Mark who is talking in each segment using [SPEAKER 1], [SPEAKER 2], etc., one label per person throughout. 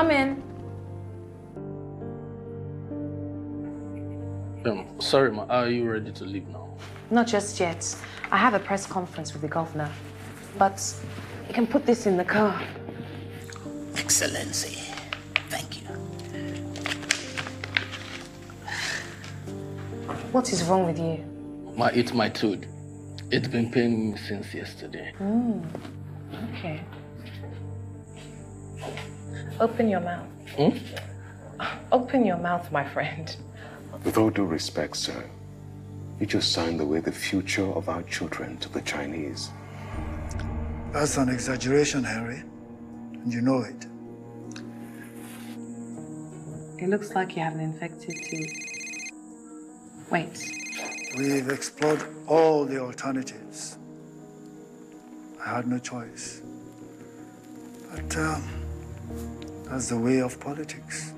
[SPEAKER 1] Come in.
[SPEAKER 2] Sorry, ma. Are you ready to leave now?
[SPEAKER 1] Not just yet. I have a press conference with the governor. But you can put this in the car.
[SPEAKER 3] Excellency, thank you.
[SPEAKER 1] What is wrong with you?
[SPEAKER 2] It's my tooth. It's been paining me since yesterday.
[SPEAKER 1] Okay. Open your mouth. Open your mouth, my friend.
[SPEAKER 4] With all due respect, sir, you just signed away the future of our children to the Chinese.
[SPEAKER 5] That's an exaggeration, Henry. And you know it.
[SPEAKER 1] It looks like you have an infected tooth. Wait.
[SPEAKER 5] We've explored all the alternatives. I had no choice. But that's the way of politics.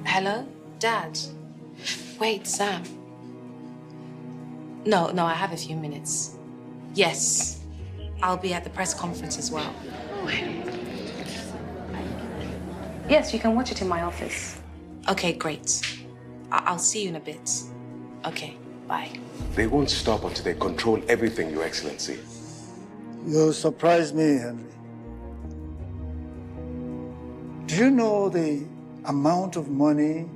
[SPEAKER 1] Hello? Dad? Wait, Sam. No, I have a few minutes. Yes. I'll be at the press conference as well. Yes, you can watch it in my office. Okay, great. I'll see you in a bit. Okay, bye.
[SPEAKER 4] They won't stop until they control everything, Your Excellency.
[SPEAKER 5] You surprise me, Henry. Do you know the amount of money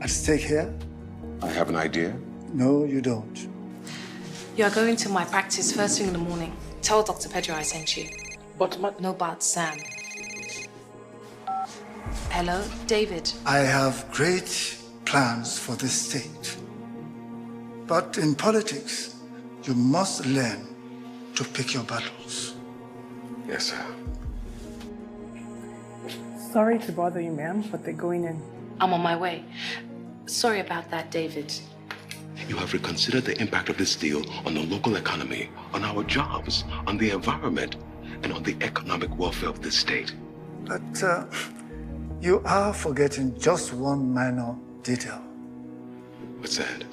[SPEAKER 5] at stake here?
[SPEAKER 4] I have an idea.
[SPEAKER 5] No, you don't.
[SPEAKER 1] You are going to my practice first thing in the morning. Tell Dr. Pedro I sent you.
[SPEAKER 2] But
[SPEAKER 1] No, but Sam. Hello, David.
[SPEAKER 5] I have great plans for this state. But in politics, you must learn to pick your battles.
[SPEAKER 4] Yes, sir.
[SPEAKER 6] Sorry to bother you, ma'am, but they're going in.
[SPEAKER 1] I'm on my way. Sorry about that, David.
[SPEAKER 4] You have reconsidered the impact of this deal on the local economy, on our jobs, on the environment, and on the economic welfare of this state.
[SPEAKER 5] But you are forgetting just one minor detail.
[SPEAKER 4] What's that?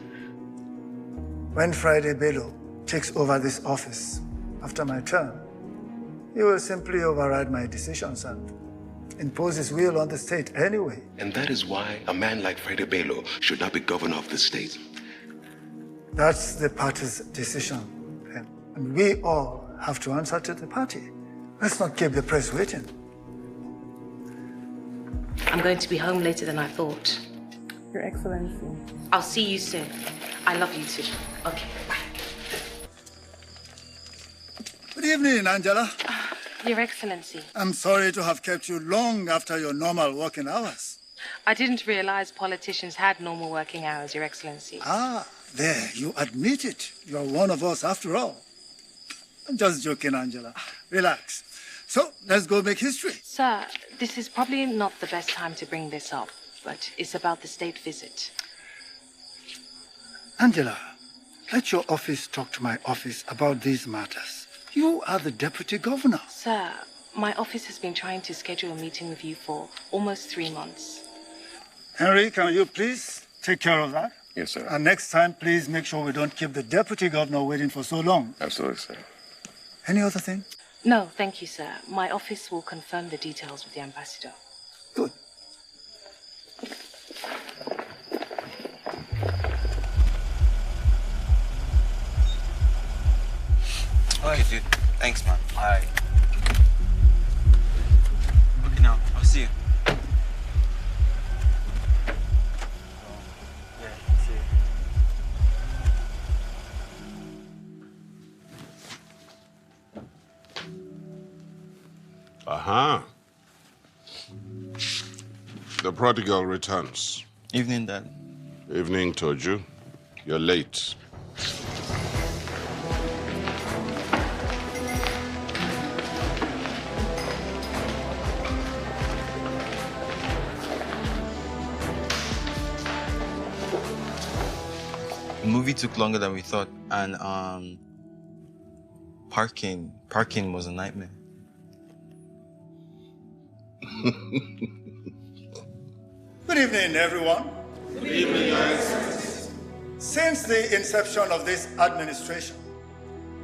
[SPEAKER 5] When Friday Bello takes over this office after my term, he will simply override my decisions and impose his will on the state anyway.
[SPEAKER 4] And that is why a man like Friday Bello should not be governor of the state.
[SPEAKER 5] That's the party's decision, and we all have to answer to the party. Let's not keep the press waiting.
[SPEAKER 1] I'm going to be home later than I thought.
[SPEAKER 6] Your Excellency.
[SPEAKER 1] I'll see you soon. I love you too. Okay, bye.
[SPEAKER 5] Good evening, Angela.
[SPEAKER 1] Your Excellency.
[SPEAKER 5] I'm sorry to have kept you long after your normal working hours.
[SPEAKER 1] I didn't realize politicians had normal working hours, Your Excellency.
[SPEAKER 5] Ah, there, you admit it. You're one of us after all. I'm just joking, Angela. Relax. So, let's go make history.
[SPEAKER 1] Sir, this is probably not the best time to bring this up, but it's about the state visit.
[SPEAKER 5] Angela, let your office talk to my office about these matters. You are the deputy governor.
[SPEAKER 1] Sir, my office has been trying to schedule a meeting with you for almost 3 months.
[SPEAKER 5] Henry, can you please take care of that?
[SPEAKER 4] Yes, sir.
[SPEAKER 5] And next time, please make sure we don't keep the deputy governor waiting for so long.
[SPEAKER 4] Absolutely, sir.
[SPEAKER 5] Any other thing?
[SPEAKER 1] No, thank you, sir. My office will confirm the details with the ambassador.
[SPEAKER 5] Good.
[SPEAKER 7] Okay, dude. Thanks, man. All right. Okay, now, I'll see you. Yeah, see you.
[SPEAKER 8] Aha. The prodigal returns.
[SPEAKER 7] Evening, Dad.
[SPEAKER 8] Evening, Toju. You're late.
[SPEAKER 7] The movie took longer than we thought, and parking was a nightmare.
[SPEAKER 5] Good evening, everyone.
[SPEAKER 8] Good evening, Your Excellency.
[SPEAKER 5] Since the inception of this administration,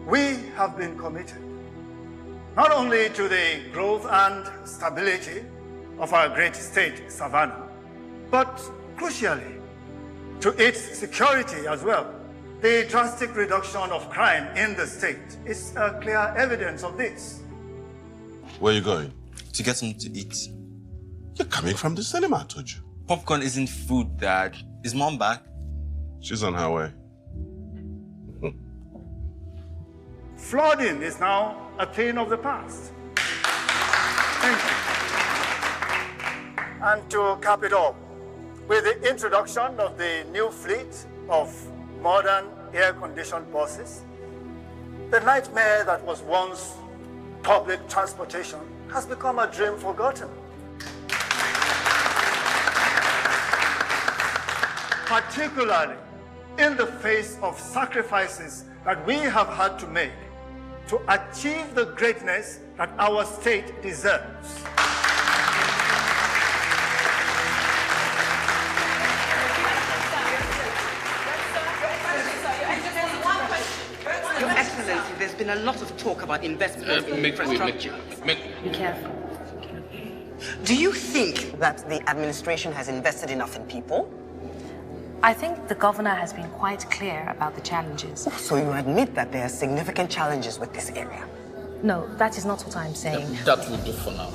[SPEAKER 5] we have been committed not only to the growth and stability of our great state, Savannah, but crucially, to its security as well. The drastic reduction of crime in the state is clear evidence of this.
[SPEAKER 8] Where are you going?
[SPEAKER 7] To get something to eat.
[SPEAKER 8] You're coming from the cinema, Toju.
[SPEAKER 7] Popcorn isn't food, Dad. Is Mom back?
[SPEAKER 8] She's on her way.
[SPEAKER 5] Flooding is now a thing of the past. Thank you. And to cap it off, with the introduction of the new fleet of modern air-conditioned buses, the nightmare that was once public transportation has become a dream forgotten. Particularly in the face of sacrifices that we have had to make to achieve the greatness that our state deserves.
[SPEAKER 3] Your Excellency, there's been a lot of talk about investment in infrastructure.
[SPEAKER 1] Be careful.
[SPEAKER 3] Do you think that the administration has invested enough in people?
[SPEAKER 1] I think the governor has been quite clear about the challenges.
[SPEAKER 3] So you admit that there are significant challenges with this area?
[SPEAKER 1] No, that is not what I'm saying.
[SPEAKER 2] That will do for now.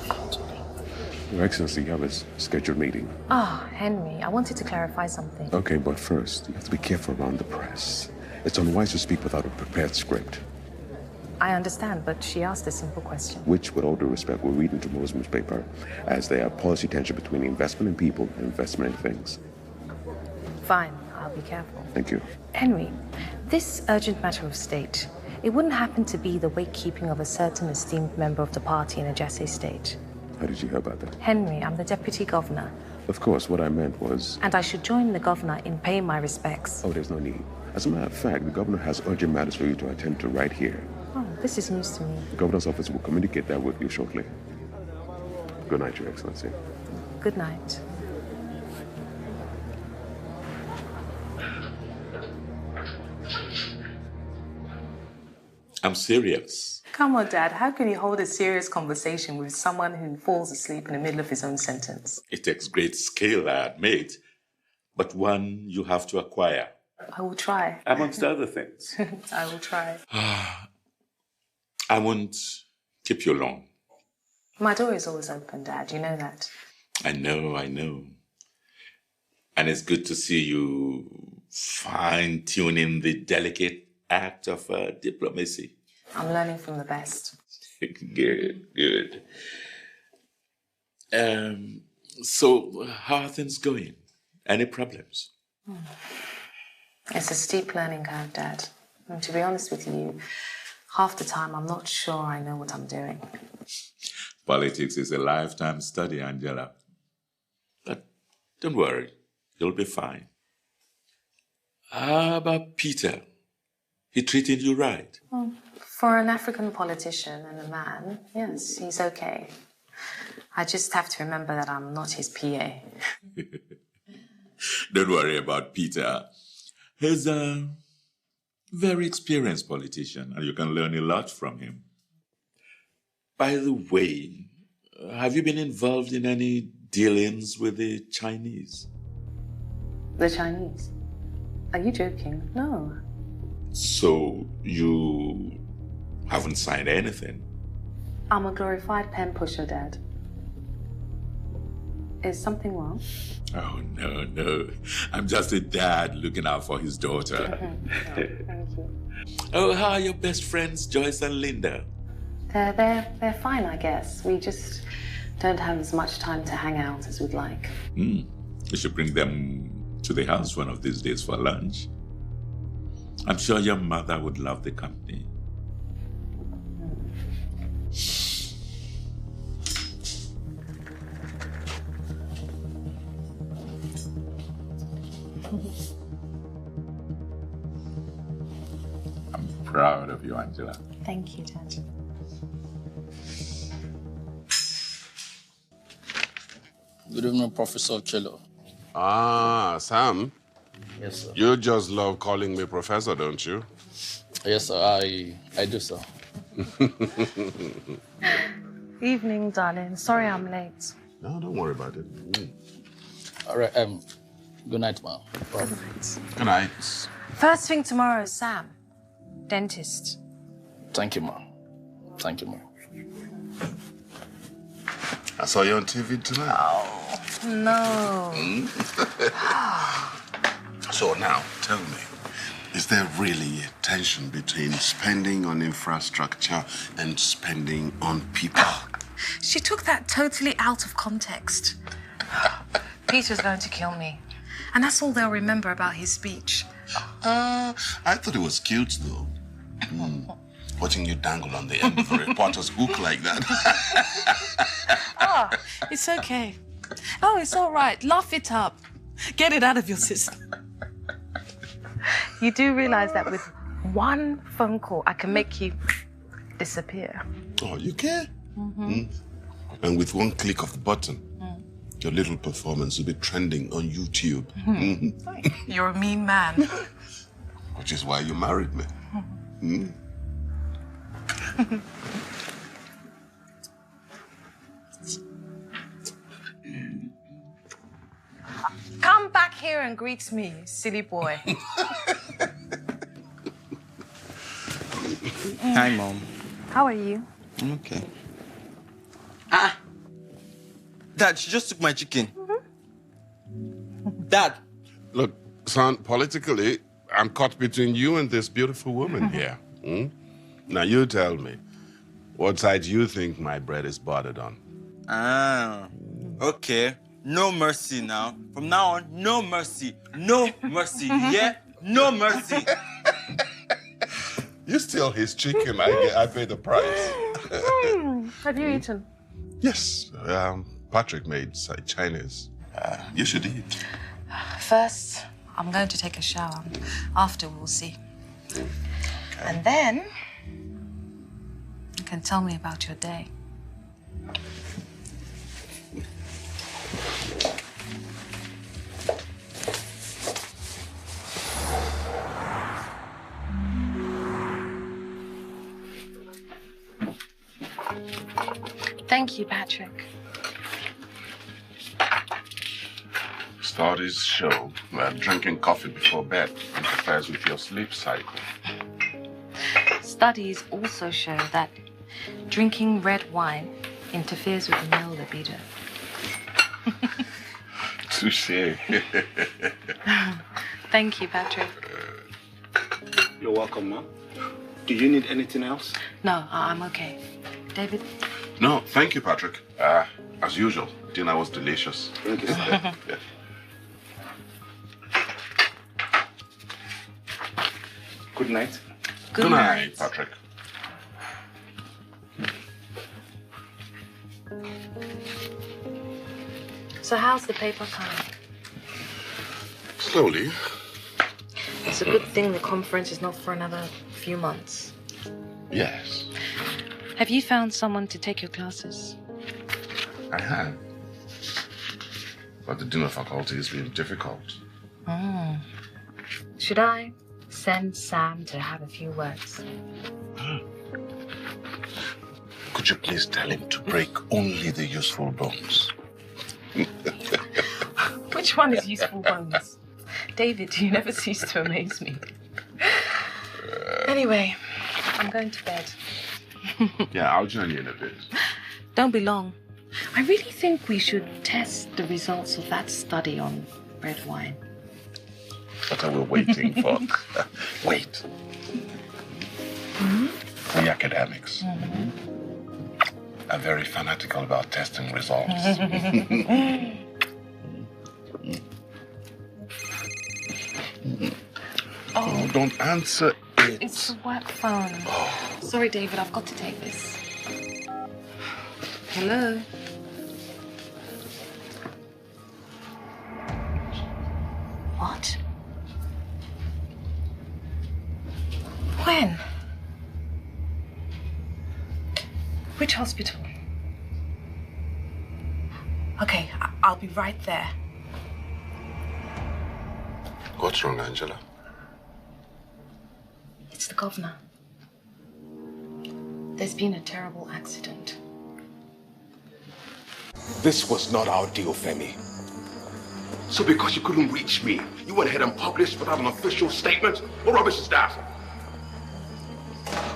[SPEAKER 9] Your Excellency, you have a scheduled meeting.
[SPEAKER 1] Ah, Henry, I wanted to clarify something.
[SPEAKER 9] Okay, but first, you have to be careful around the press. It's unwise to speak without a prepared script.
[SPEAKER 1] I understand, but she asked a simple question.
[SPEAKER 9] Which, with all due respect, will read in tomorrow's newspaper, as there are policy tension between investment in people and investment in things.
[SPEAKER 1] Fine, I'll be careful.
[SPEAKER 9] Thank you.
[SPEAKER 1] Henry, this urgent matter of state, it wouldn't happen to be the wakekeeping of a certain esteemed member of the party in a Jesse state.
[SPEAKER 9] How did you hear about that?
[SPEAKER 1] Henry, I'm the deputy governor.
[SPEAKER 9] Of course, what I meant was...
[SPEAKER 1] And I should join the governor in paying my respects.
[SPEAKER 9] Oh, there's no need. As a matter of fact, the governor has urgent matters for you to attend to right here.
[SPEAKER 1] Oh, this is news to me.
[SPEAKER 9] The governor's office will communicate that with you shortly. Good night, Your Excellency.
[SPEAKER 1] Good night.
[SPEAKER 10] I'm serious.
[SPEAKER 1] Come on, Dad. How can you hold a serious conversation with someone who falls asleep in the middle of his own sentence?
[SPEAKER 10] It takes great skill, I admit, but one you have to acquire.
[SPEAKER 1] I will try.
[SPEAKER 10] Amongst other things.
[SPEAKER 1] I will try.
[SPEAKER 10] I won't keep you long.
[SPEAKER 1] My door is always open, Dad. You know that.
[SPEAKER 10] I know. And it's good to see you fine-tuning the delicate act of diplomacy.
[SPEAKER 1] I'm learning from the best.
[SPEAKER 10] Good. So, how are things going? Any problems?
[SPEAKER 1] It's a steep learning curve, Dad. And to be honest with you, half the time I'm not sure I know what I'm doing.
[SPEAKER 10] Politics is a lifetime study, Angela. But don't worry, you'll be fine. How about Peter? He treated you right?
[SPEAKER 1] Well, for an African politician and a man, yes, he's okay. I just have to remember that I'm not his PA.
[SPEAKER 10] Don't worry about Peter. He's a very experienced politician, and you can learn a lot from him. By the way, have you been involved in any dealings with the Chinese?
[SPEAKER 1] The Chinese? Are you joking? No.
[SPEAKER 10] So you haven't signed anything?
[SPEAKER 1] I'm a glorified pen pusher, Dad. Is something wrong?
[SPEAKER 10] Oh, no. I'm just a dad looking out for his daughter.
[SPEAKER 1] Thank you.
[SPEAKER 10] Oh, how are your best friends, Joyce and Linda?
[SPEAKER 1] They're fine, I guess. We just don't have as much time to hang out as we'd like.
[SPEAKER 10] You should bring them to the house one of these days for lunch. I'm sure your mother would love the company. I'm proud of you, Angela.
[SPEAKER 1] Thank you, Dad.
[SPEAKER 2] Good evening, Professor Ochelo.
[SPEAKER 8] Ah, Sam.
[SPEAKER 2] Yes, sir.
[SPEAKER 8] You just love calling me professor, don't you?
[SPEAKER 2] Yes, sir. I do, sir.
[SPEAKER 1] Evening, darling. Sorry I'm late.
[SPEAKER 8] No, don't worry about it.
[SPEAKER 2] All right, good night, Ma.
[SPEAKER 1] Good night.
[SPEAKER 8] Good night.
[SPEAKER 1] First thing tomorrow, Sam. Dentist.
[SPEAKER 2] Thank you, Ma. Thank you, Ma.
[SPEAKER 8] I saw you on TV tonight.
[SPEAKER 1] Oh, no.
[SPEAKER 8] So now, tell me, is there really a tension between spending on infrastructure and spending on people?
[SPEAKER 1] She took that totally out of context. Peter's going to kill me. And that's all they'll remember about his speech.
[SPEAKER 8] I thought it was cute, though. Watching you dangle on the end of a reporter's hook like that.
[SPEAKER 1] Oh, it's okay. Oh, it's all right. Laugh it up. Get it out of your system. You do realize that with one phone call, I can make you disappear.
[SPEAKER 8] Oh, you care? And with one click of the button, your little performance will be trending on YouTube.
[SPEAKER 1] You're a mean man.
[SPEAKER 8] Which is why you married me.
[SPEAKER 1] Come back here and greet me, you silly boy.
[SPEAKER 7] Hi, Mom.
[SPEAKER 1] How are you?
[SPEAKER 7] I'm okay. Dad, she just took my chicken. Dad.
[SPEAKER 8] Look, son, politically, I'm caught between you and this beautiful woman here. Now, you tell me, what side do you think my bread is buttered on?
[SPEAKER 7] Okay. No mercy now. From now on, no mercy. No mercy. Yeah? No mercy.
[SPEAKER 8] You steal his chicken, I pay the price.
[SPEAKER 1] Have you eaten?
[SPEAKER 8] Yes, Patrick made Chinese. You should eat.
[SPEAKER 1] First, I'm going to take a shower. After, we'll see. Okay. And then, you can tell me about your day. Thank you, Patrick.
[SPEAKER 8] Studies show that drinking coffee before bed interferes with your sleep cycle.
[SPEAKER 1] Studies also show that drinking red wine interferes with male libido.
[SPEAKER 8] Touché.
[SPEAKER 1] Thank you, Patrick.
[SPEAKER 11] You're welcome, Mom. Do you need anything else?
[SPEAKER 1] No, I'm okay. David?
[SPEAKER 8] No, thank you, Patrick. As usual, dinner was delicious.
[SPEAKER 11] Thank you, sir.
[SPEAKER 8] Yeah.
[SPEAKER 11] Good night.
[SPEAKER 8] Good night, Patrick.
[SPEAKER 1] So how's the paper coming?
[SPEAKER 8] Slowly.
[SPEAKER 1] It's a good thing the conference is not for another few months.
[SPEAKER 8] Yes.
[SPEAKER 1] Have you found someone to take your classes?
[SPEAKER 8] I have. But the dinner faculty has been difficult.
[SPEAKER 1] Should I send Sam to have a few words?
[SPEAKER 8] Could you please tell him to break only the useful bones?
[SPEAKER 1] Which one is useful bones? David, you never cease to amaze me. Anyway, I'm going to bed.
[SPEAKER 8] Yeah, I'll join you in a bit.
[SPEAKER 1] Don't be long. I really think we should test the results of that study on red wine.
[SPEAKER 8] What are we waiting for? Wait. We academics are very fanatical about testing results. Oh, don't answer it.
[SPEAKER 1] It's the work phone.
[SPEAKER 8] Oh.
[SPEAKER 1] Sorry, David, I've got to take this. Hello? What? When? Which hospital? Okay, I'll be right there.
[SPEAKER 8] What's wrong, Angela?
[SPEAKER 1] It's the governor. There's been a terrible accident.
[SPEAKER 4] This was not our deal, Femi. So because you couldn't reach me, you went ahead and published without an official statement? What rubbish is that?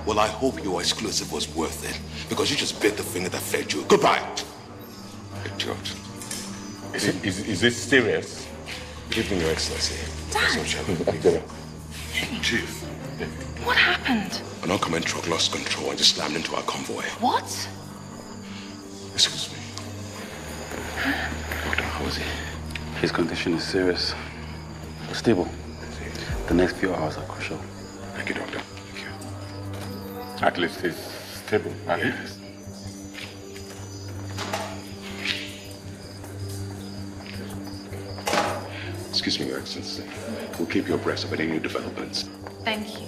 [SPEAKER 4] Well, I hope your exclusive was worth it, because you just bit the finger that fed you. Goodbye. Idiot.
[SPEAKER 10] Is it serious?
[SPEAKER 4] Good evening, Your Excellency.
[SPEAKER 1] Dad!
[SPEAKER 4] Chief.
[SPEAKER 1] What happened?
[SPEAKER 4] An oncoming truck lost control and just slammed into our convoy.
[SPEAKER 1] What?
[SPEAKER 4] Excuse me.
[SPEAKER 12] Doctor, how is he? His condition is serious. Stable. The next few hours are crucial.
[SPEAKER 4] Thank you, Doctor. Thank you.
[SPEAKER 10] At least he's stable.
[SPEAKER 4] Yes. Excuse me, Your Excellency. We'll keep you abreast of any new developments.
[SPEAKER 1] Thank you.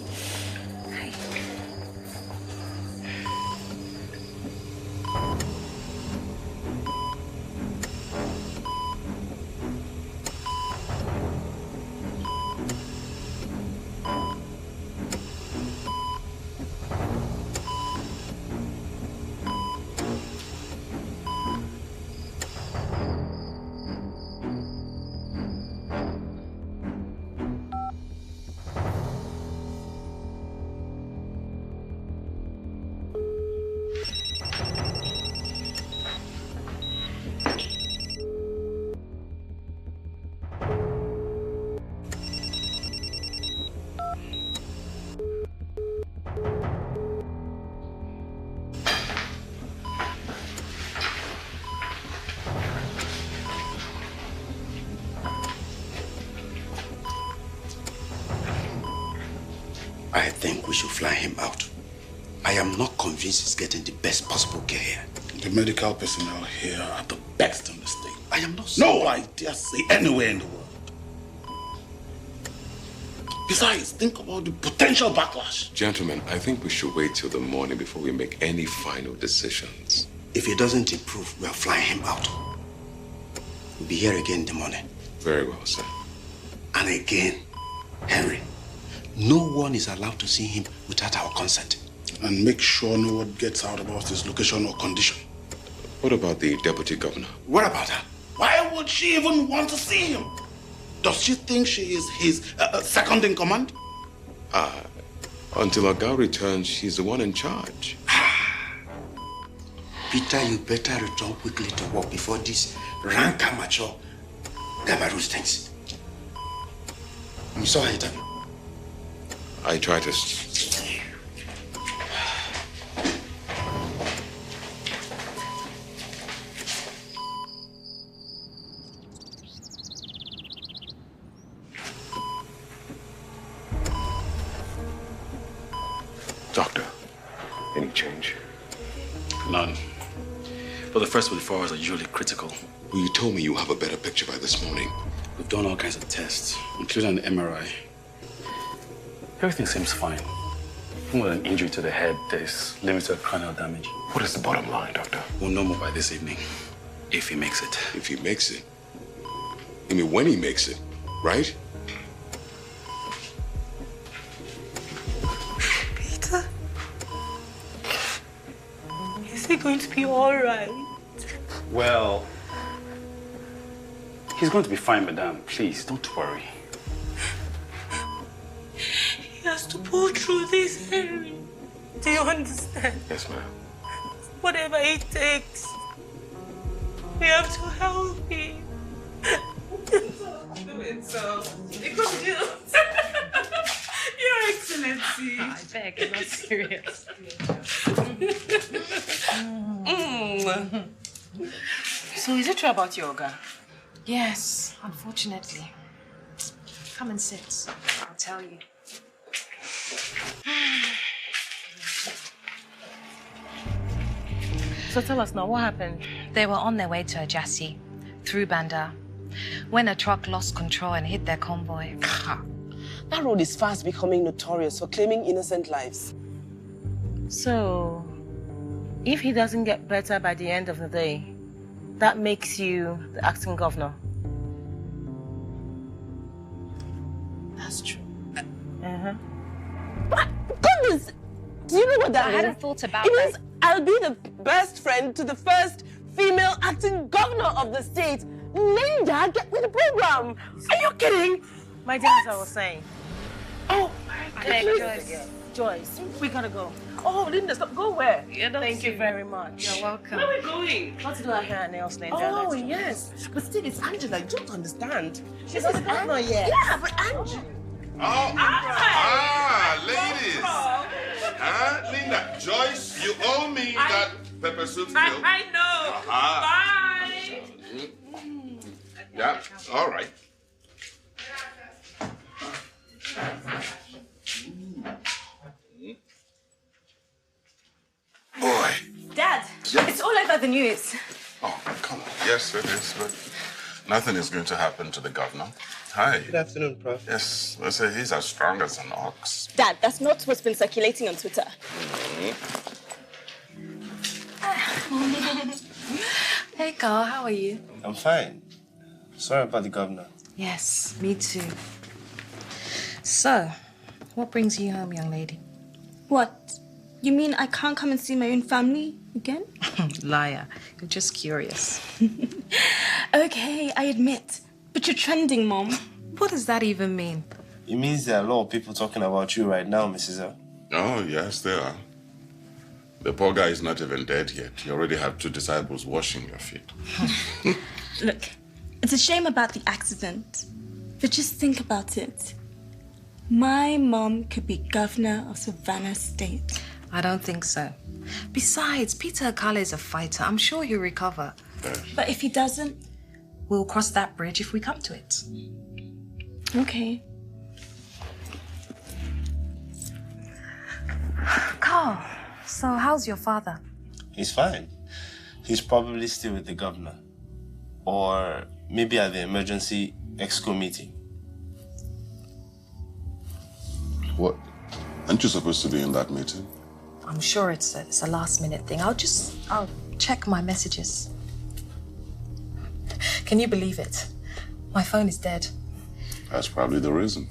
[SPEAKER 13] I think we should fly him out. I am not convinced he's getting the best possible care here.
[SPEAKER 14] The medical personnel here are the best in the state.
[SPEAKER 13] I am not
[SPEAKER 14] No, I dare say anywhere in the world. Besides, think about the potential backlash.
[SPEAKER 4] Gentlemen, I think we should wait till the morning before we make any final decisions.
[SPEAKER 13] If he doesn't improve, we'll fly him out. We'll be here again in the morning.
[SPEAKER 4] Very well, sir.
[SPEAKER 13] And again, Henry, no one is allowed to see him without our consent.
[SPEAKER 14] And make sure no one gets out about his location or condition.
[SPEAKER 4] What about the deputy governor?
[SPEAKER 13] What about her?
[SPEAKER 14] Why would she even want to see him? Does she think she is his second in command?
[SPEAKER 4] Until Oga returns, she's the one in charge.
[SPEAKER 13] Peter, you better return quickly to work before this rank amateur Gamarus things. I'm sorry, Italy.
[SPEAKER 4] I try to... Doctor, any change?
[SPEAKER 12] None. But the first 24 hours are usually critical.
[SPEAKER 4] Well, you told me you have a better picture by this morning.
[SPEAKER 12] We've done all kinds of tests, including an MRI. Everything seems fine. Even with an injury to the head, there's limited cranial damage.
[SPEAKER 4] What is the bottom line, Doctor?
[SPEAKER 12] We'll know more by this evening, if he makes it.
[SPEAKER 4] If he makes it? I mean, when he makes it, right?
[SPEAKER 15] Peter? Is he going to be all right?
[SPEAKER 12] Well, he's going to be fine, madame. Please, don't worry.
[SPEAKER 15] He has to pull through this, Henry. Do you understand?
[SPEAKER 4] Yes, ma'am.
[SPEAKER 15] Whatever it takes, we have to help him. Your Excellency.
[SPEAKER 1] I beg, you're not serious.
[SPEAKER 15] So is it true about yoga?
[SPEAKER 1] Yes, unfortunately. Come and sit. I'll tell you.
[SPEAKER 15] So tell us now, what happened?
[SPEAKER 1] They were on their way to Ajasi, through Banda, when a truck lost control and hit their convoy.
[SPEAKER 16] That road is fast becoming notorious for claiming innocent lives.
[SPEAKER 15] So, if he doesn't get better by the end of the day, that makes you the acting governor?
[SPEAKER 1] That's true.
[SPEAKER 15] Uh-huh.
[SPEAKER 16] What? Goodness! Do you know what that means?
[SPEAKER 1] I hadn't thought about
[SPEAKER 16] it
[SPEAKER 1] that.
[SPEAKER 16] means I'll be the best friend to the first female acting governor of the state. Linda, get with the program. Are you kidding?
[SPEAKER 15] My dear, as I was saying.
[SPEAKER 16] Oh,
[SPEAKER 15] Joyce, we gotta go.
[SPEAKER 16] Oh, Linda, stop. Go where?
[SPEAKER 15] Thank you very much.
[SPEAKER 1] You're welcome.
[SPEAKER 16] Where are we going?
[SPEAKER 15] Got to do our hair and nails later.
[SPEAKER 16] Oh, yes. But still, it's Angela. You don't understand.
[SPEAKER 15] She's not the governor yet.
[SPEAKER 16] Yeah, but Angela.
[SPEAKER 8] Ladies. Linda, Joyce, you owe me that pepper soup still.
[SPEAKER 3] I know. Bye.
[SPEAKER 8] Yeah, all right. Boy.
[SPEAKER 17] Dad, it's all over the news.
[SPEAKER 8] Oh, come on. Yes, it is, but nothing is going to happen to the governor. Hi.
[SPEAKER 18] Good afternoon, Prof.
[SPEAKER 8] Yes, they say he's as strong as an ox.
[SPEAKER 17] Dad, that's not what's been circulating on Twitter.
[SPEAKER 1] Hey, Carl, how are you?
[SPEAKER 18] I'm fine. Sorry about the governor.
[SPEAKER 1] Yes, me too. So, what brings you home, young lady?
[SPEAKER 17] What? You mean I can't come and see my own family again?
[SPEAKER 1] Liar. You're just curious.
[SPEAKER 17] Okay, I admit. But you're trending, Mom.
[SPEAKER 1] What does that even mean?
[SPEAKER 18] It means there are a lot of people talking about you right now, Mrs. L.
[SPEAKER 8] Oh, yes, there are. The poor guy is not even dead yet. You already have 2 disciples washing your feet.
[SPEAKER 17] Look, it's a shame about the accident. But just think about it. My mom could be governor of Savannah State.
[SPEAKER 1] I don't think so. Besides, Peter Akale is a fighter. I'm sure he'll recover.
[SPEAKER 17] But if he doesn't?
[SPEAKER 1] We'll cross that bridge if we come to it.
[SPEAKER 17] Okay.
[SPEAKER 1] Carl, so how's your father?
[SPEAKER 18] He's fine. He's probably still with the governor. Or maybe at the emergency EXCO meeting.
[SPEAKER 8] What? Aren't you supposed to be in that meeting?
[SPEAKER 1] I'm sure it's a last-minute thing. I'll check my messages. Can you believe it? My phone is dead.
[SPEAKER 8] That's probably the reason.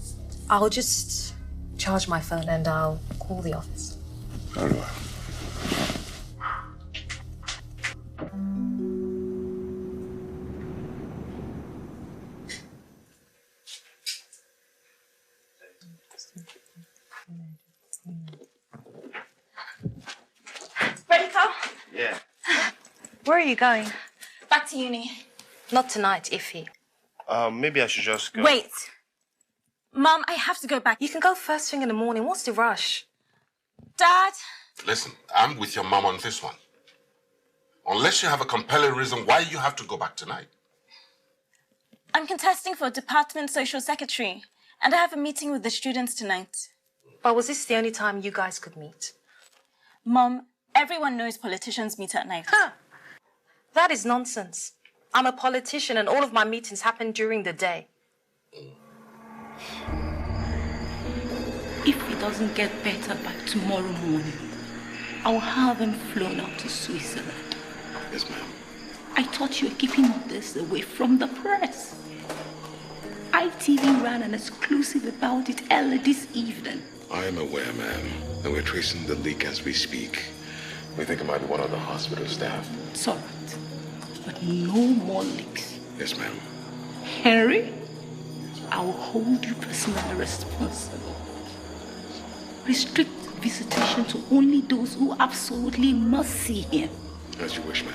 [SPEAKER 1] I'll just charge my phone and I'll call the office.
[SPEAKER 8] Very well.
[SPEAKER 17] Ready, Carl?
[SPEAKER 18] Yeah.
[SPEAKER 1] Where are you going?
[SPEAKER 17] Back to uni.
[SPEAKER 1] Not tonight, iffy.
[SPEAKER 18] Maybe I should just go.
[SPEAKER 17] Wait. Mom, I have to go back.
[SPEAKER 1] You can go first thing in the morning. What's the rush?
[SPEAKER 17] Dad?
[SPEAKER 8] Listen, I'm with your mom on this one. Unless you have a compelling reason why you have to go back tonight.
[SPEAKER 17] I'm contesting for department social secretary, and I have a meeting with the students tonight.
[SPEAKER 1] But was this the only time you guys could meet?
[SPEAKER 17] Mom, everyone knows politicians meet at night.
[SPEAKER 1] Huh. That is nonsense. I'm a politician and all of my meetings happen during the day.
[SPEAKER 19] If he doesn't get better by tomorrow morning, I'll have him flown out to Switzerland.
[SPEAKER 4] Yes, ma'am.
[SPEAKER 19] I thought you were keeping all this away from the press. ITV ran an exclusive about it early this evening.
[SPEAKER 4] I am aware, ma'am, and we're tracing the leak as we speak. We think it might be one of the hospital staff.
[SPEAKER 19] It's all right, but no more leaks.
[SPEAKER 4] Yes, ma'am.
[SPEAKER 19] Henry, I will hold you personally responsible. Restrict visitation to only those who absolutely must see him.
[SPEAKER 4] As you wish, ma'am.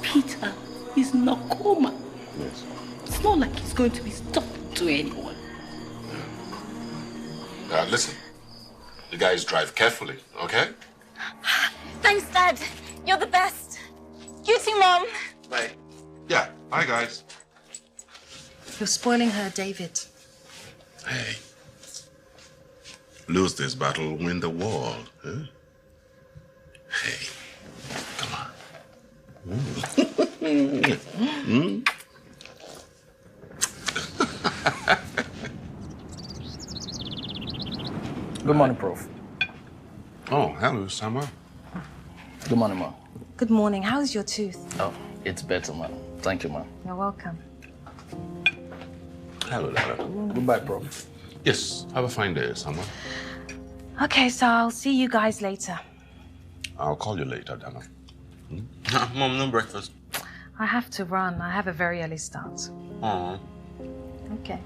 [SPEAKER 19] Peter is in a coma.
[SPEAKER 4] Yes.
[SPEAKER 19] It's not like he's going to be talking to anyone.
[SPEAKER 8] Listen, you guys drive carefully, okay?
[SPEAKER 17] Thanks, Dad. You're the best. You too, Mom.
[SPEAKER 18] Bye.
[SPEAKER 8] Yeah, bye, guys.
[SPEAKER 1] You're spoiling her, David.
[SPEAKER 8] Hey. Lose this battle, win the world. Huh? Hey, come on.
[SPEAKER 2] Good morning, Prof.
[SPEAKER 8] Oh, hello, Samuel.
[SPEAKER 2] Good morning, ma'am.
[SPEAKER 1] Good morning. How's your tooth?
[SPEAKER 2] Oh, it's better, ma'am. Thank you, ma'am.
[SPEAKER 1] You're welcome.
[SPEAKER 8] Hello, Lara.
[SPEAKER 2] Goodbye, Prof.
[SPEAKER 8] Yes, have a fine day, Samuel.
[SPEAKER 1] Okay, so I'll see you guys later.
[SPEAKER 8] I'll call you later, Dana.
[SPEAKER 7] Mom, no breakfast.
[SPEAKER 1] I have to run. I have a very early start.
[SPEAKER 7] Oh.
[SPEAKER 1] Okay.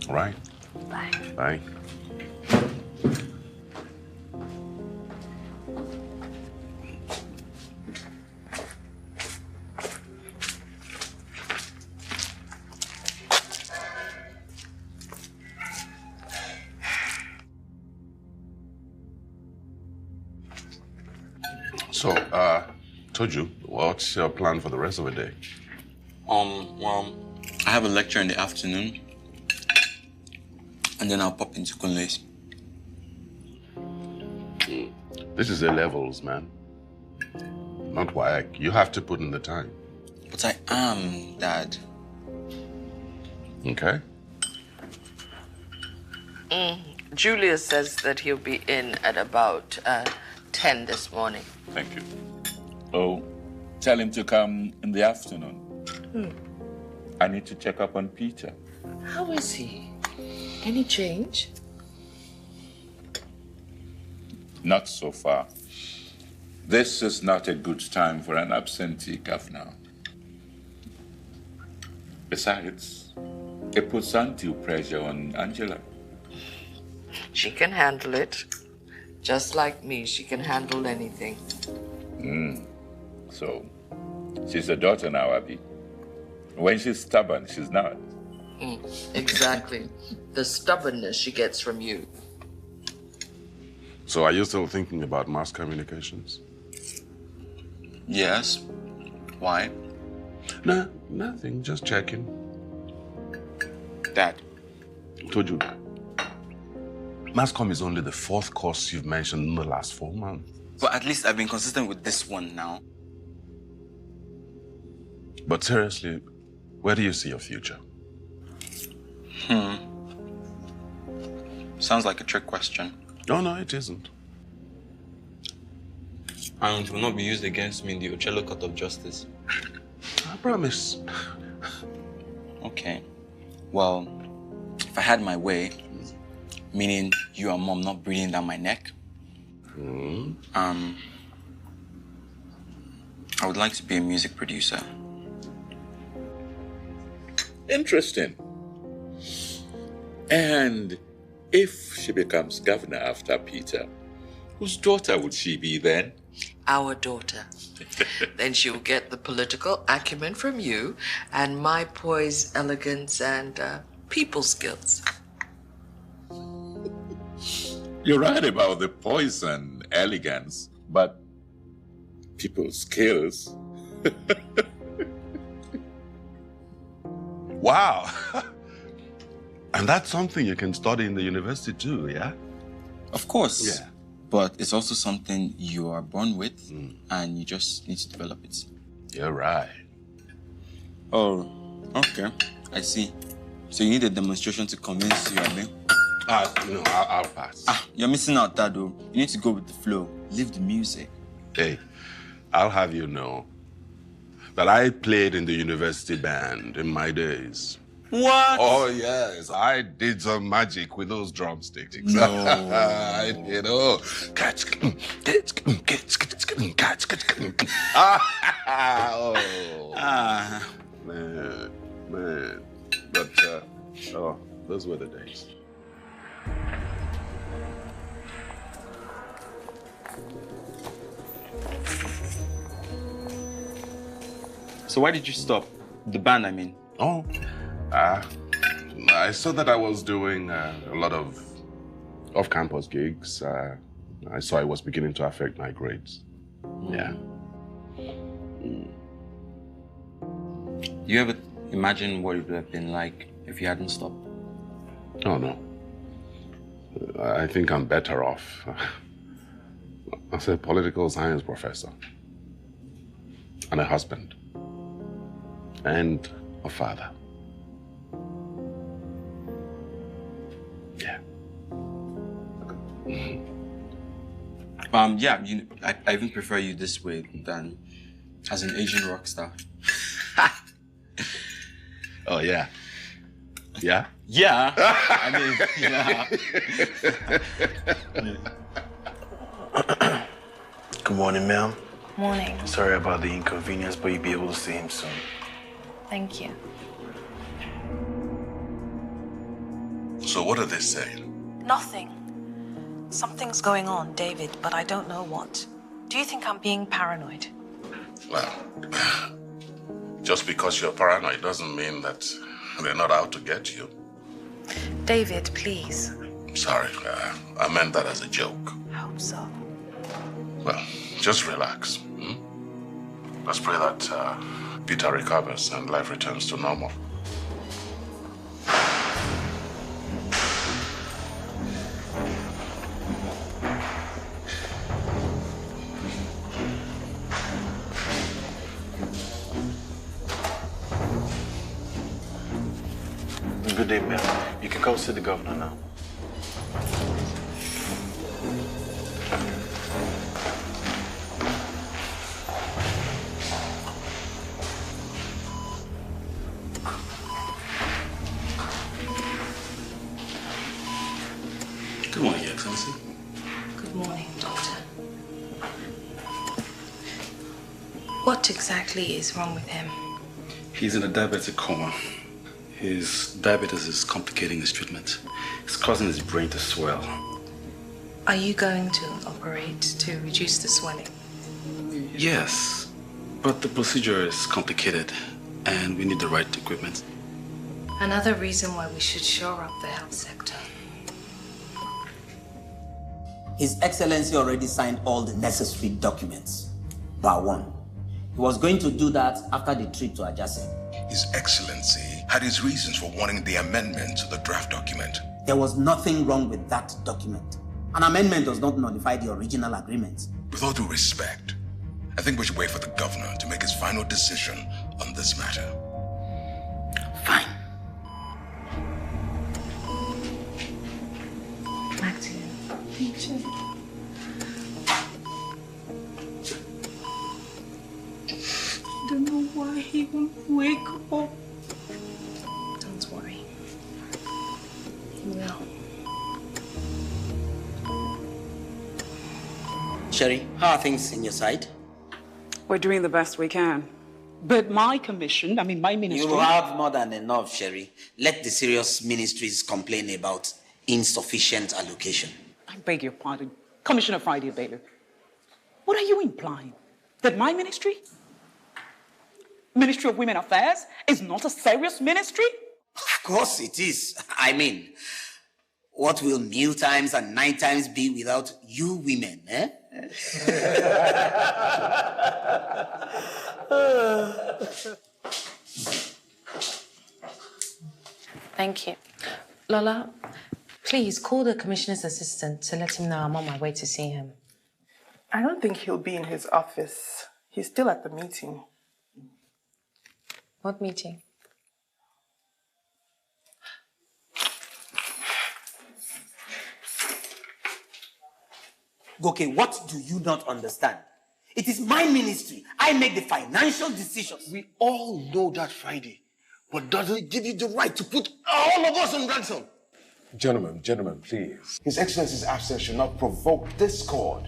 [SPEAKER 8] All right.
[SPEAKER 1] Bye.
[SPEAKER 8] Bye. So, Toju, what's your plan for the rest of the day?
[SPEAKER 7] Well, I have a lecture in the afternoon, and then I'll pop into Kunle's.
[SPEAKER 8] This is A-levels, man. Not WAEC. You have to put in the time.
[SPEAKER 7] But I am, Dad.
[SPEAKER 8] Okay.
[SPEAKER 20] Julius says that he'll be in at about 10 this morning.
[SPEAKER 10] Thank you. Oh, tell him to come in the afternoon. I need to check up on Peter.
[SPEAKER 20] How is he? Any change?
[SPEAKER 10] Not so far. This is not a good time for an absentee governor. Besides, it puts undue pressure on Angela.
[SPEAKER 20] She can handle it. Just like me, she can handle anything.
[SPEAKER 10] So, she's a daughter now, Abby. When she's stubborn, she's not.
[SPEAKER 20] Exactly. The stubbornness she gets from you.
[SPEAKER 8] So are you still thinking about mass communications?
[SPEAKER 7] Yes. Why?
[SPEAKER 8] No, nothing. Just checking.
[SPEAKER 7] Dad.
[SPEAKER 8] Toju, Masscom is only the 4th course you've mentioned in the last 4 months.
[SPEAKER 7] But at least I've been consistent with this one now.
[SPEAKER 8] But seriously, where do you see your future?
[SPEAKER 7] Sounds like a trick question.
[SPEAKER 8] No, it isn't.
[SPEAKER 7] And it will not be used against me in the Ochelo Court of Justice.
[SPEAKER 8] I promise.
[SPEAKER 7] Okay. Well, if I had my way, meaning you and Mom not breathing down my neck, I would like to be a music producer.
[SPEAKER 10] Interesting. And if she becomes governor after Peter, whose daughter would she be then?
[SPEAKER 20] Our daughter. Then she'll get the political acumen from you and my poise, elegance, and people skills.
[SPEAKER 10] You're right about the poise and elegance, but people's skills.
[SPEAKER 8] Wow. And that's something you can study in the university too, yeah?
[SPEAKER 7] Of course.
[SPEAKER 8] Yeah.
[SPEAKER 7] But it's also something you are born with, and you just need to develop it.
[SPEAKER 8] You're right.
[SPEAKER 7] Oh, okay. I see. So you need a demonstration to convince you and me?
[SPEAKER 8] No, I'll pass.
[SPEAKER 7] You're missing out, Dad, though. You need to go with the flow. Leave the music.
[SPEAKER 8] Hey, I'll have you know that I played in the university band in my days.
[SPEAKER 7] What?
[SPEAKER 8] Oh, yes. I did some magic with those drumsticks.
[SPEAKER 7] No.
[SPEAKER 8] I did. Oh. Man. But, those were the days.
[SPEAKER 7] So why did you stop? The band, I mean.
[SPEAKER 8] Oh, I saw that I was doing a lot of off-campus gigs. I saw it was beginning to affect my grades. Yeah.
[SPEAKER 7] Do you ever imagine what it would have been like if you hadn't stopped?
[SPEAKER 8] Oh, no. I think I'm better off as a political science professor and a husband and a father. Yeah.
[SPEAKER 7] Yeah, I even prefer you this way than as an Asian rock star.
[SPEAKER 8] Oh, yeah. Yeah?
[SPEAKER 7] Yeah. I mean, yeah.
[SPEAKER 13] Good morning, ma'am.
[SPEAKER 1] Morning.
[SPEAKER 12] Sorry about the inconvenience, but you'll be able to see him soon.
[SPEAKER 1] Thank you.
[SPEAKER 4] So what are they saying?
[SPEAKER 1] Nothing. Something's going on, David, but I don't know what. Do you think I'm being paranoid?
[SPEAKER 4] Well, just because you're paranoid doesn't mean that they're not out to get you.
[SPEAKER 1] David, please.
[SPEAKER 4] Sorry, I meant that as a joke.
[SPEAKER 1] I hope so.
[SPEAKER 4] Well, just relax. Let's pray that Peter recovers and life returns to normal.
[SPEAKER 12] Good day, ma'am. You can go see the governor now. Good morning, Your Excellency.
[SPEAKER 1] Good morning, Doctor. What exactly is wrong with him?
[SPEAKER 12] He's in a diabetic coma. His diabetes is complicating his treatment. It's causing his brain to swell.
[SPEAKER 1] Are you going to operate to reduce the swelling?
[SPEAKER 12] Yes, but the procedure is complicated and we need the right equipment.
[SPEAKER 1] Another reason why we should shore up the health sector.
[SPEAKER 21] His Excellency already signed all the necessary documents, bar one. He was going to do that after the trip to Ajase.
[SPEAKER 4] His Excellency had his reasons for wanting the amendment to the draft document.
[SPEAKER 21] There was nothing wrong with that document. An amendment does not nullify the original agreement.
[SPEAKER 4] With all due respect, I think we should wait for the governor to make his final decision on this matter.
[SPEAKER 21] Fine.
[SPEAKER 1] Back to you. Teacher.
[SPEAKER 19] I don't know why he won't wake up.
[SPEAKER 1] Don't worry. He will.
[SPEAKER 21] Sherry, how are things in your side?
[SPEAKER 6] We're doing the best we can. But my commission, my ministry...
[SPEAKER 21] You have more than enough, Sherry. Let the serious ministries complain about insufficient allocation.
[SPEAKER 6] I beg your pardon. Commissioner Friday Baylor. What are you implying? That my ministry, Ministry of Women Affairs, is not a serious ministry?
[SPEAKER 21] Of course it is. I mean, what will meal times and night times be without you women, eh?
[SPEAKER 1] Thank you. Lola, please call the commissioner's assistant to let him know I'm on my way to see him.
[SPEAKER 6] I don't think he'll be in his office. He's still at the meeting.
[SPEAKER 1] What meeting?
[SPEAKER 21] Okay, what do you not understand? It is my ministry. I make the financial decisions.
[SPEAKER 13] We all know that, Friday. But doesn't it give you the right to put all of us on ransom?
[SPEAKER 9] Gentlemen, please. His Excellency's absence should not provoke discord.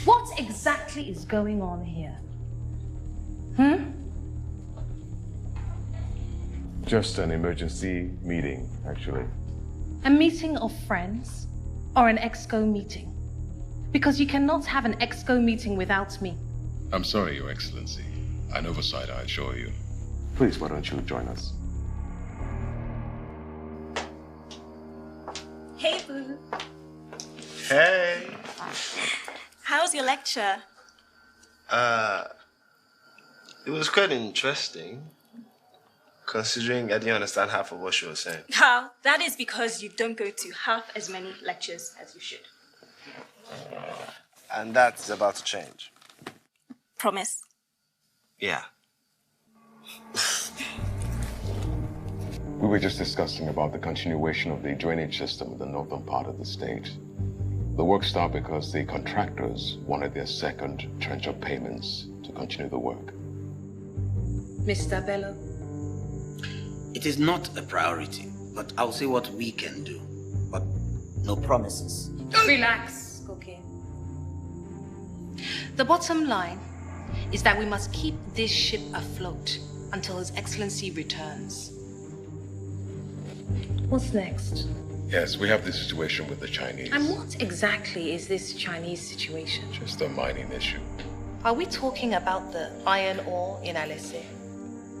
[SPEAKER 19] What exactly is going on here?
[SPEAKER 9] Just an emergency meeting, actually.
[SPEAKER 19] A meeting of friends or an exco meeting? Because you cannot have an exco meeting without me.
[SPEAKER 4] I'm sorry, Your Excellency. An oversight, I assure you.
[SPEAKER 9] Please, why don't you join us?
[SPEAKER 17] Hey, Boo.
[SPEAKER 18] Hey.
[SPEAKER 17] How was your lecture?
[SPEAKER 18] It was quite interesting, considering I didn't understand half of what she was saying.
[SPEAKER 17] Oh, that is because you don't go to half as many lectures as you should.
[SPEAKER 18] And that's about to change.
[SPEAKER 17] Promise.
[SPEAKER 18] Yeah.
[SPEAKER 9] We were just discussing about the continuation of the drainage system in the northern part of the state. The work stopped because the contractors wanted their second tranche of payments to continue the work.
[SPEAKER 1] Mr. Bello?
[SPEAKER 21] It is not a priority, but I'll say what we can do. But no promises.
[SPEAKER 19] Relax, Cookie. The bottom line
[SPEAKER 1] is that we must keep this ship afloat until His Excellency returns. What's next?
[SPEAKER 9] Yes, we have the situation with the Chinese.
[SPEAKER 1] And what exactly is this Chinese situation?
[SPEAKER 9] Just a mining issue.
[SPEAKER 1] Are we talking about the iron ore in Alese?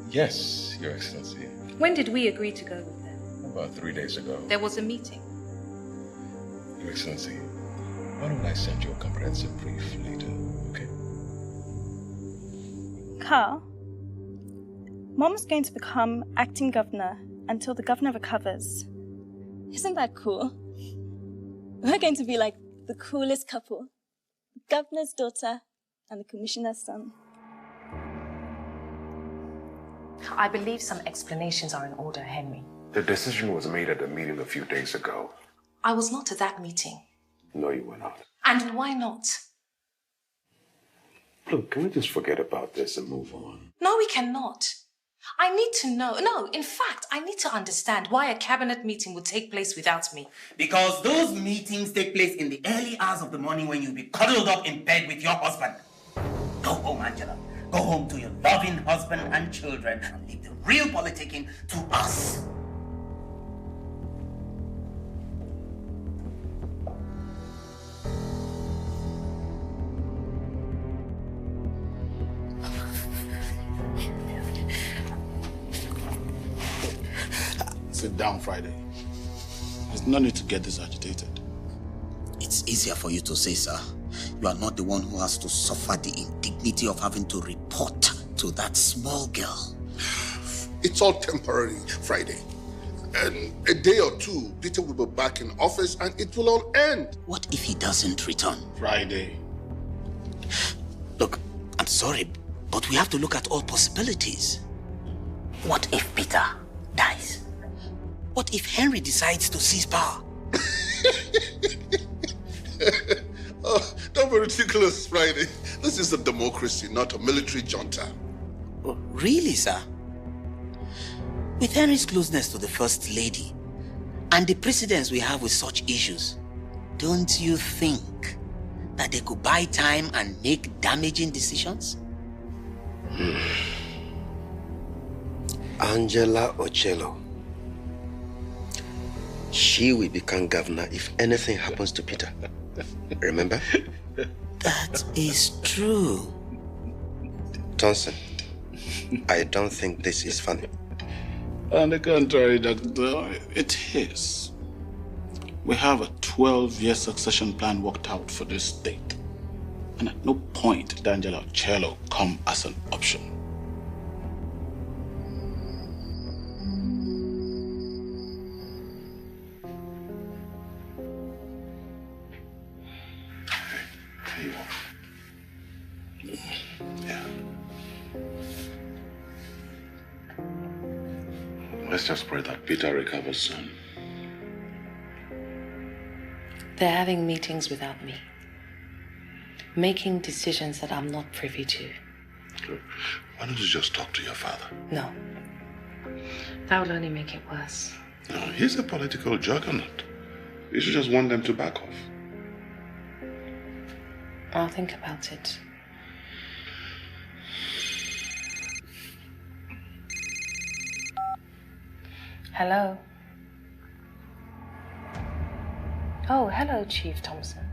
[SPEAKER 9] Yes, Your Excellency.
[SPEAKER 1] When did we agree to go with them?
[SPEAKER 9] About 3 days ago.
[SPEAKER 1] There was a meeting.
[SPEAKER 9] Your Excellency, why don't I send you a comprehensive brief later, okay?
[SPEAKER 17] Carl, Mom's going to become acting governor until the governor recovers. Isn't that cool? We're going to be like the coolest couple. The governor's daughter and the commissioner's son.
[SPEAKER 1] I believe some explanations are in order, Henry.
[SPEAKER 4] The decision was made at a meeting a few days ago.
[SPEAKER 1] I was not at that meeting.
[SPEAKER 4] No, you were not.
[SPEAKER 1] And why not?
[SPEAKER 4] Look, can we just forget about this and move on?
[SPEAKER 1] No, we cannot. I need to know. No, in fact, I need to understand why a cabinet meeting would take place without me.
[SPEAKER 13] Because those meetings take place in the early hours of the morning when you'll be cuddled up in bed with your husband. Go home, Angela. Go home to your loving husband and children and leave the real politicking to us.
[SPEAKER 11] Sit down, Friday. There's no need to get this agitated.
[SPEAKER 13] It's easier for you to say, sir. You are not the one who has to suffer the indignity of having to report to that small girl.
[SPEAKER 14] It's all temporary, Friday. And a day or two, Peter will be back in office and it will all end.
[SPEAKER 13] What if he doesn't return?
[SPEAKER 11] Friday.
[SPEAKER 13] Look, I'm sorry, but we have to look at all possibilities. What if Peter dies? What if Henry decides to seize power?
[SPEAKER 14] Oh, don't be ridiculous, Friday. This is a democracy, not a military junta.
[SPEAKER 13] Oh, really, sir? With Henry's closeness to the First Lady and the precedence we have with such issues, don't you think that they could buy time and make damaging decisions?
[SPEAKER 5] Angela Ochelo. She will become governor if anything happens to Peter. Remember?
[SPEAKER 13] That is true.
[SPEAKER 5] Thompson, I don't think this is funny.
[SPEAKER 11] On the contrary, Doctor, it is. We have a 12-year succession plan worked out for this state. And at no point did Angela Ochelo come as an option.
[SPEAKER 4] Let's just pray that Peter recovers soon.
[SPEAKER 1] They're having meetings without me, making decisions that I'm not privy to.
[SPEAKER 4] Look, why don't you just talk to your father?
[SPEAKER 1] No. That would only make it worse.
[SPEAKER 4] No, he's a political juggernaut. You should just want them to back off.
[SPEAKER 1] I'll think about it. Hello. Oh, hello, Chief Thompson.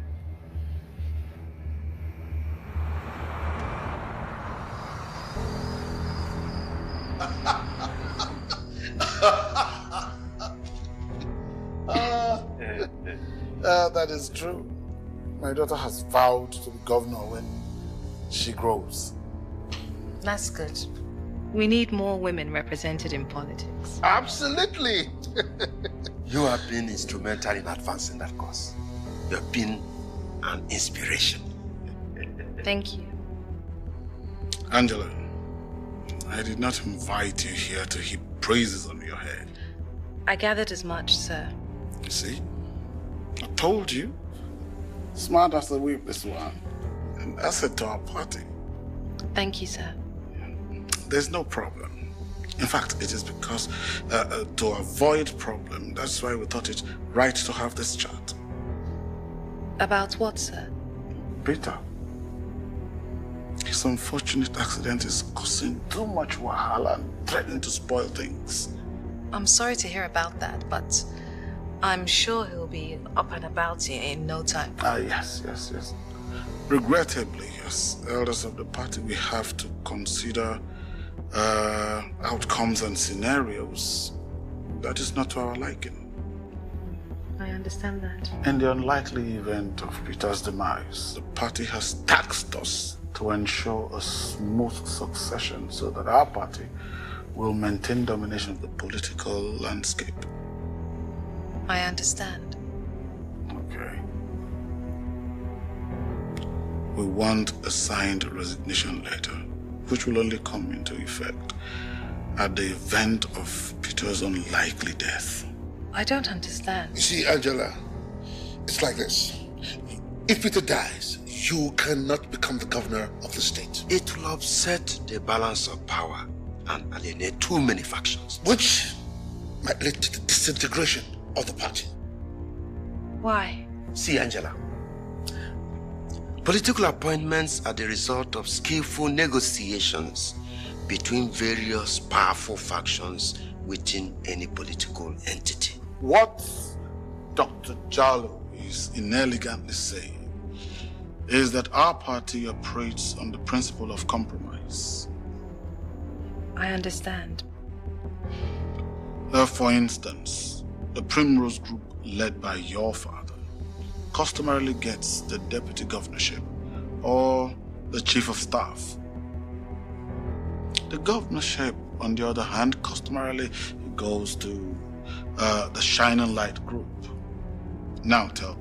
[SPEAKER 11] That is true. My daughter has vowed to be governor when she grows.
[SPEAKER 1] That's good. We need more women represented in politics.
[SPEAKER 14] Absolutely.
[SPEAKER 5] You have been instrumental in advancing that cause. You have been an inspiration.
[SPEAKER 1] Thank you.
[SPEAKER 11] Angela, I did not invite you here to heap praises on your head.
[SPEAKER 1] I gathered as much, sir.
[SPEAKER 11] You see? I told you. Smart as the whip, this one. An asset to our party.
[SPEAKER 1] Thank you, sir.
[SPEAKER 11] There's no problem. In fact, it is because to avoid problem, that's why we thought it right to have this chat.
[SPEAKER 1] About what, sir?
[SPEAKER 11] Peter. This unfortunate accident is causing too much wahala and threatening to spoil things.
[SPEAKER 1] I'm sorry to hear about that, but I'm sure he'll be up and about here in no time.
[SPEAKER 11] Yes. Regrettably, as elders of the party, we have to consider outcomes and scenarios. That is not to our liking.
[SPEAKER 1] I understand that.
[SPEAKER 11] In the unlikely event of Peter's demise, the party has taxed us to ensure a smooth succession so that our party will maintain domination of the political landscape.
[SPEAKER 1] I understand.
[SPEAKER 11] Okay. We want a signed resignation letter, which will only come into effect at the event of Peter's unlikely death.
[SPEAKER 1] I don't understand.
[SPEAKER 14] You see, Angela, it's like this. If Peter dies, you cannot become the governor of the state.
[SPEAKER 5] It will upset the balance of power and alienate too many factions.
[SPEAKER 14] Which might lead to the disintegration of the party.
[SPEAKER 1] Why?
[SPEAKER 5] See, Angela, political appointments are the result of skillful negotiations between various powerful factions within any political entity.
[SPEAKER 11] What Dr. Jalo is inelegantly saying is that our party operates on the principle of compromise.
[SPEAKER 1] I understand.
[SPEAKER 11] For instance, the Primrose Group led by your father customarily gets the deputy governorship or the chief of staff. The governorship, on the other hand, customarily goes to the Shining Light Group. Now, Telp,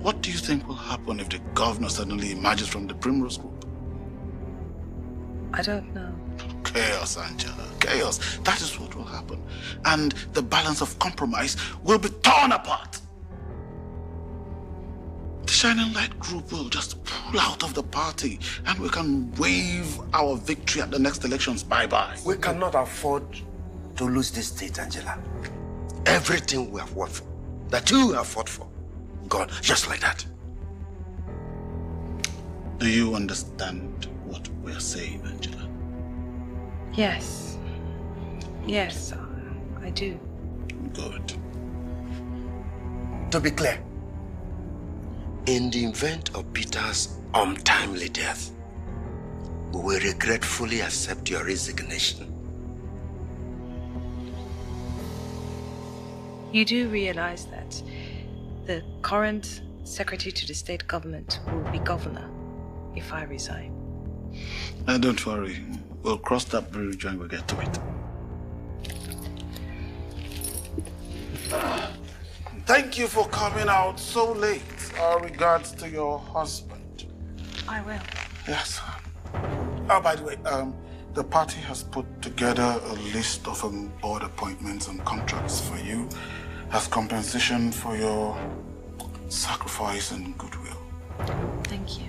[SPEAKER 11] what do you think will happen if the governor suddenly emerges from the Primrose Group?
[SPEAKER 1] I don't know.
[SPEAKER 11] Chaos, Angela, chaos. That is what will happen. And the balance of compromise will be torn apart. The Shining Light Group will just pull out of the party and we can wave our victory at the next elections bye-bye.
[SPEAKER 5] We cannot afford to lose this state, Angela. Everything we have worked for, that you have fought for, gone just like that.
[SPEAKER 11] Do you understand what we're saying, Angela?
[SPEAKER 1] Yes. Yes, I do.
[SPEAKER 11] Good.
[SPEAKER 5] To be clear, in the event of Peter's untimely death, we will regretfully accept your resignation.
[SPEAKER 1] You do realize that the current secretary to the state government will be governor if I resign.
[SPEAKER 11] Don't worry. We'll cross that bridge when we get to it. Thank you for coming out so late. Our regards to your husband.
[SPEAKER 1] I will.
[SPEAKER 11] Yes. Oh, by the way, the party has put together a list of board appointments and contracts for you as compensation for your sacrifice and goodwill.
[SPEAKER 1] Thank you.